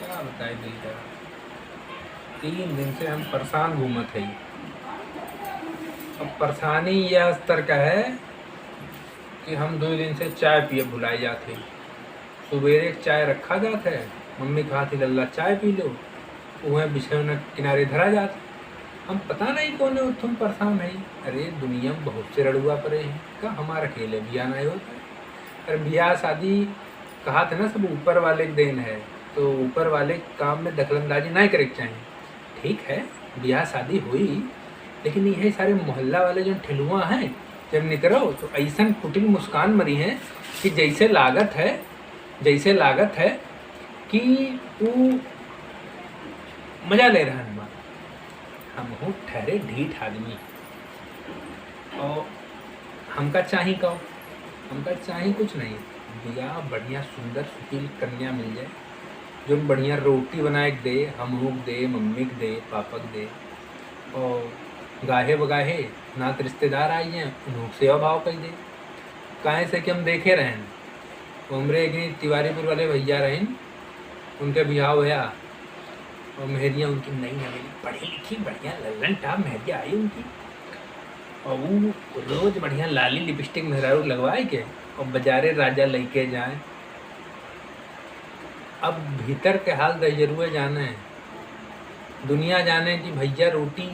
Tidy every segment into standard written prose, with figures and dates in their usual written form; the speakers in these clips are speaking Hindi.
क्या बताए भैया, 3 दिन से हम परेशान घूमत है। अब परेशानी यह स्तर का है कि हम 2 दिन से चाय पिए भुलाए जाते। सुबेरे चाय रखा जाता है, मम्मी कहा थी लल्ला चाय पी लो, वह बिछौना किनारे धरा जाता। हम पता नहीं कौन है तुम परेशान है। अरे दुनिया में बहुत से रड़ुआ पड़े हैं, का हमारा अकेले बिया नहीं होता है। अरे ब्याह शादी कहा था ना सब ऊपर वाले के देन है, तो ऊपर वाले काम में दखलंदाजी नहीं करे के चाहिए। ठीक है ब्याह शादी हुई, लेकिन ये सारे मोहल्ला वाले जो ठेलुआ हैं जब निकलो तो ऐसा कुटिल मुस्कान मरी है कि जैसे लागत है कि वो मजा ले रहा है। हम हूँ ठहरे ढीठ आदमी और हमका चाही कहो, हमका चाही कुछ नहीं, बिया बढ़िया सुंदर सुशील कन्या मिल जाए जो बढ़िया रोटी बनाए के दे, हमहू के दे, मम्मी के दे, पापा के दे, और गाहे बगाहे नात रिश्तेदार आई हैं उन्हों सेवा भाव कर दे। काहे से कि हम देखे रहें उमरे एक तिवारीपुर वाले भैया रहें, उनके बिहाव होया और मेहरियाँ उनकी नई नवेली पढ़ी लिखी बढ़िया लल्लन टाप मेहरिया आई उनकी, और वो रोज बढ़िया लाली लिपस्टिक मेहरारू लगवाए के और बाजारे राजा लेके जाए। अब भीतर के हाल दजरुए जाने हैं, दुनिया जाने कि भैया रोटी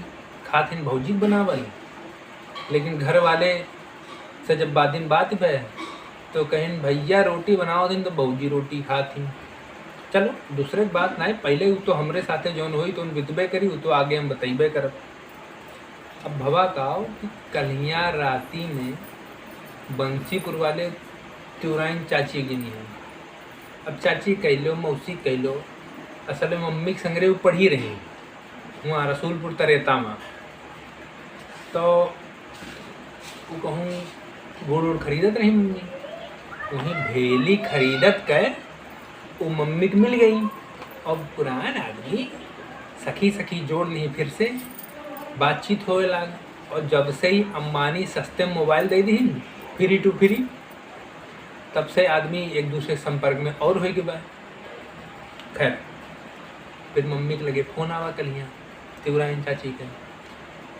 खातिन भौजी बनावल, लेकिन घर वाले से जब बादिन बात पे तो कहीं भैया रोटी बनाओ दिन तो भौजी रोटी खाती। चलो दूसरे की बात नहीं, पहले तो हमरे साथे जौन हुई तो उन बितबे करी, तो आगे हम बतैबे करब। अब भवा काओ कि कलिया राती में बंसीपुर वाले त्योराइन चाची गिनी है। अब चाची कहलो मौसी कहलो, असल में मम्मी के संगरे वो पढ़ी रही वहाँ रसूलपुर तरेता में, तो वो कहूँ गुड़ उड़ खरीदत रही मम्मी, वहीं भेली खरीदत के वो मम्मी को मिल गई। और पुरान आदमी सखी सखी जोड़ ली, फिर से बातचीत होए लगा, और जब से ही अम्बानी सस्ते मोबाइल दे दी फ्री टू फ्री, तब से आदमी एक दूसरे के संपर्क में और हो गए। खैर फिर मम्मी के लगे फ़ोन आवा कलियाँ तिवराइन चाची के,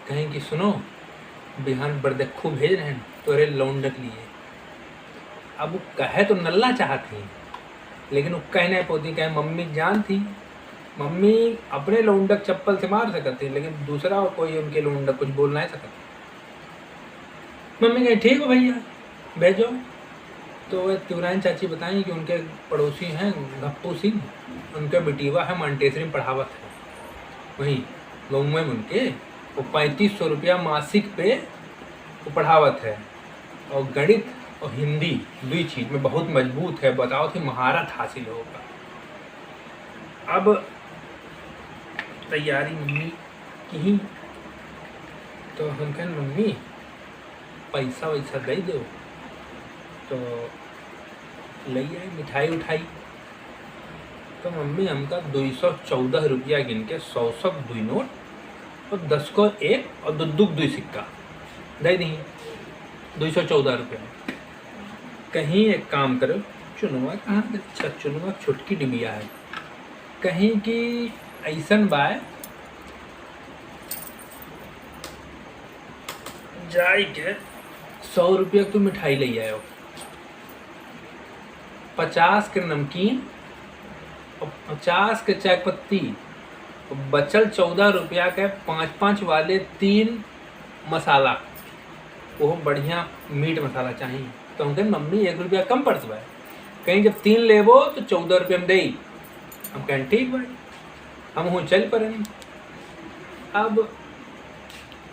कहें कि सुनो बिहान बरदख्खू भेज रहे हैं तोरे लौंडक लिए। अब वो कहे तो नल्ला चाहती, लेकिन वो कह नहीं पोती, कहे मम्मी जान थी, मम्मी अपने लौंडक चप्पल से मार सकती, लेकिन दूसरा कोई उनके लौंडक कुछ बोल नहीं सकता। मम्मी कहे ठीक है भैया भेजो। तो वह तिवराइन चाची बताएं कि उनके पड़ोसी हैं गप्पू सिंह, उनका बेटीवा है मानटेसरी में पढ़ावत है वहीं गाँव में उनके, वो 3500 रुपया मासिक पे वो पढ़ावत है, और गणित और हिंदी दुई चीज़ में बहुत मजबूत है, बताओ थी महारत हासिल होगा। अब तैयारी मम्मी की ही, तो हम कहें मम्मी पैसा वैसा दे दो, तो ले आई मिठाई उठाई। तो मम्मी हमका 214 रुपया गिन के 100 दुई नोट और 10 को एक और दुई सिक्का दे दी, 214 रुपया। कहीं एक काम करो, चुनुआ कहाँ, अच्छा चुनुआ छुटकी डिबिया है, कहीं की ऐसन बाय जाए के 100 रुपया तो मिठाई ले आयो, 50 के नमकीन और 50 के चाय पत्ती, और बचल 14 रुपया के 5-5 वाले 3 मसाला, वो बढ़िया मीट मसाला चाहिए। तो हम कहें मम्मी 1 रुपया कम पड़त बा, कहीं जब 3 लेबो तो 14 रुपये में दे। हम कहें ठीक भाई, हम हूँ चल पर। अब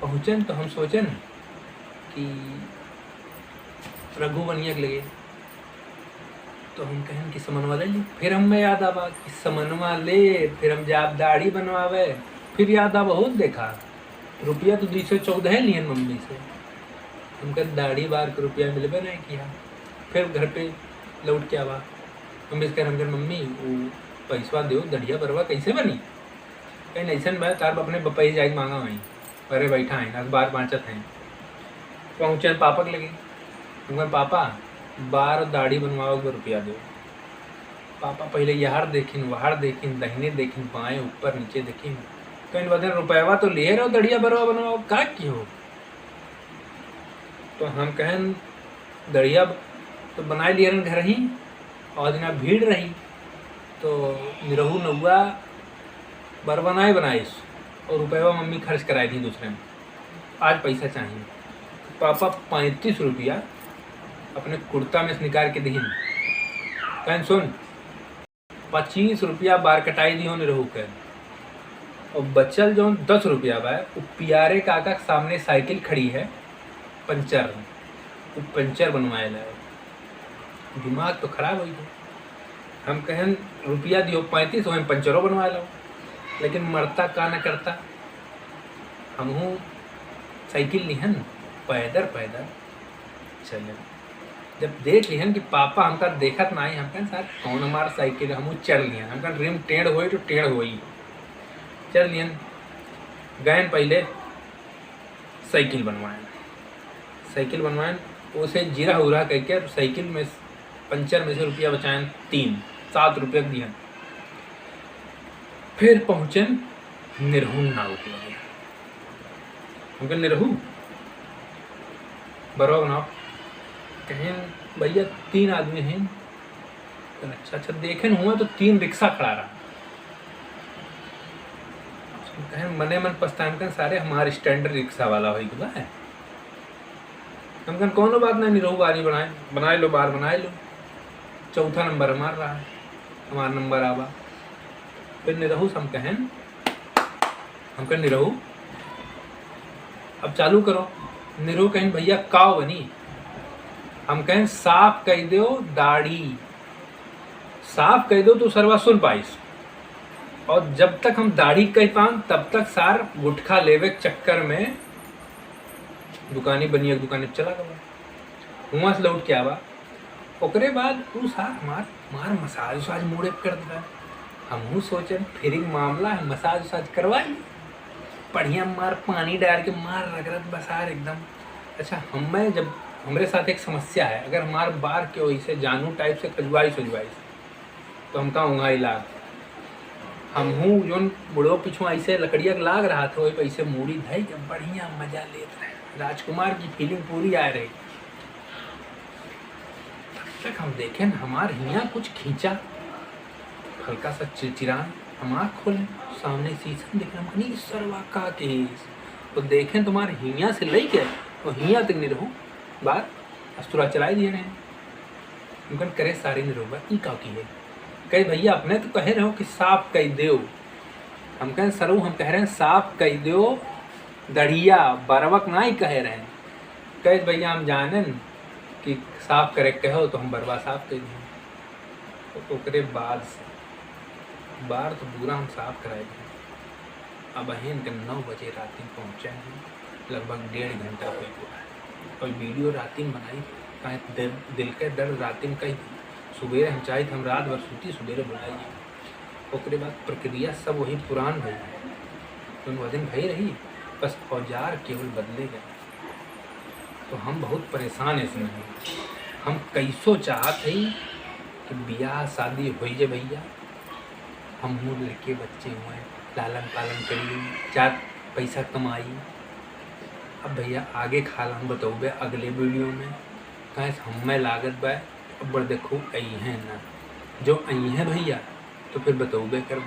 पहुँचन तो हम सोचन कि रघु बनिया लगे, तो हम कहें कि समनवा ले ली। फिर हमें याद आवा कि समनवा ले, फिर हम जाब दाढ़ी बनवावे, फिर याद आवा बहुत देखा रुपया तो 214 लिए मम्मी से, हमका दाढ़ी बार के रुपया मिलबे नहीं किया। फिर घर पे लौट के आवा, हम इस कर हम मम्मी वो पैसवा दो दढ़िया बरवा कैसे बनी, कहीं ऐसा मैं तार अपने बपई जाए मांगा वहीं, अरे बैठा है अखबार बाँचत हैं। पहुँचे पापा के लगे, हम पापा बार दाढ़ी बनवाओ को रुपया दो, पापा पहले यार देखिन वहार देखिन दहिने देखिन बाएं ऊपर नीचे देखिन तो इन बदन रुपयावा तो ले रहो दड़िया बरवा बनवाओ का क्यों। तो हम कहें दड़िया तो बना लिए घर ही और दिन भीड़ रही तो निरहू नौआ बर बनाइस और रुपया मम्मी खर्च कराई थी दूसरे में। आज पैसा चाहिए। पापा 35 रुपया अपने कुर्ता में से निकाल के दीन कहन सुन 25 रुपया बार कटाई दी हो निरहू के और बचल जो 10 रुपया बा वो पियारे काका के सामने साइकिल खड़ी है पंचर वो पंचर बनवाए लाए। दिमाग तो खराब हो गया। हम कहें रुपया दियो 35 वहीं पंचरों बनवा लो लेकिन मरता का न करता। हमहूँ साइकिल लिहन पैदल पैदल चले जब देख लिहन कि पापा हमका देखत ना आई हम कहें सर कौन हमारा साइकिल है। हमहूँ चढ़ लिहन हम कहें रिम टेढ़ हो तो टेढ़ हो चढ़ लिहन गए पहले साइकिल बनवाएं उसे जीरा उरा करके साइकिल में पंचर में से रुपया बचाएं 7 रुपये दिया। फिर पहुँचे निरहू नाव के लिए। हम निरहू बरो बनाओ कहें भैया 3 आदमी हैं। अच्छा देखे हुआ तो 3 रिक्शा खड़ा रहा। कहें मने मन पछतान कर सारे हमारे स्टैंडर्ड रिक्शा वाला हो गया है। हम कहें कौन बात नहीं निरहू गाड़ी बनाए लो बार बनाए लो। चौथा नंबर हमार रहा है हमारा नंबर आवा। फिर निरहू हम कहें निरहू अब चालू करो। निरहू कहें भैया काव बनी। हम कहें साफ कह दो दाढ़ी साफ कह दो तो सरवा सुन पाइस और जब तक हम दाढ़ी कह पान तब तक सार गुटखा लेवे चक्कर में दुकानी बनिए दुकानी चला गया। वहाँ से लौट के आवा ओकरे बाद वो सार मार मसाज उसाज मुड़े कर दिया। हमहूँ सोचे फिर मामला है मसाज उसाज करवाई बढ़िया मार पानी डाल के मार रगड़त बसार एकदम। अच्छा हमें जब हमारे साथ एक समस्या है अगर हमारे बार के वैसे जानू टाइप से खजवाई तो हम कहाँ उंगा लाग। हमहूँ जो बुढ़ो पिछुआ ऐसे लकड़िया लाग रहा था वही पैसे मूड़ी धई जब बढ़िया मजा लेते रहे। राजकुमार की फीलिंग पूरी आ रही। तब तक हम देखें हमारे हियाँ कुछ खींचा हल्का सा चिरचिरान हम आँख खोलें सामने शीशा दिख रहा नहीं सरवा का केस तो देखें तुम्हारे हियाँ से ले गए और हियाँ तक नहीं रहूँ बात अस्तुरा चलाई दिए रहे उनका करे सारी नहीं रोबा ई का की है। कहे भैया अपने तो कह रहे हो कि साफ कह दो। हम कहें सरू हम कह रहे हैं साफ कह दो दढ़िया बरवक ना ही कह रहे हैं। कहे भैया हम जाने कि साफ करे कहो तो हम बरवा साफ कह दें तो ओकरे बाद से बार तो पूरा हम साफ कराए थे। अब अहन के 9 बजे रात में पहुँचे हैं लगभग 1.5 घंटा हो गया है और वीडियो रात में बनाई कहीं दिल के दर्द रात में कही सुबह हम चाहे हम रात भर सूती सुबह बुलाइए। ओकरे बाद प्रक्रिया सब वही पुरान भई तो वजन भई रही बस औजार केवल बदले गए। तो हम बहुत परेशान है इसमें। हम कैसो चाहते ही कि ब्याह शादी हो जाए भैया हम लड़के बच्चे हुए लालन पालन करिए 4 पैसा कमाई। अब भैया आगे खाल हम बताओगे अगले वीडियो में कहीं हमें लागत बा अब देखो आई है ना जो आई है भैया तो फिर बताओगे कर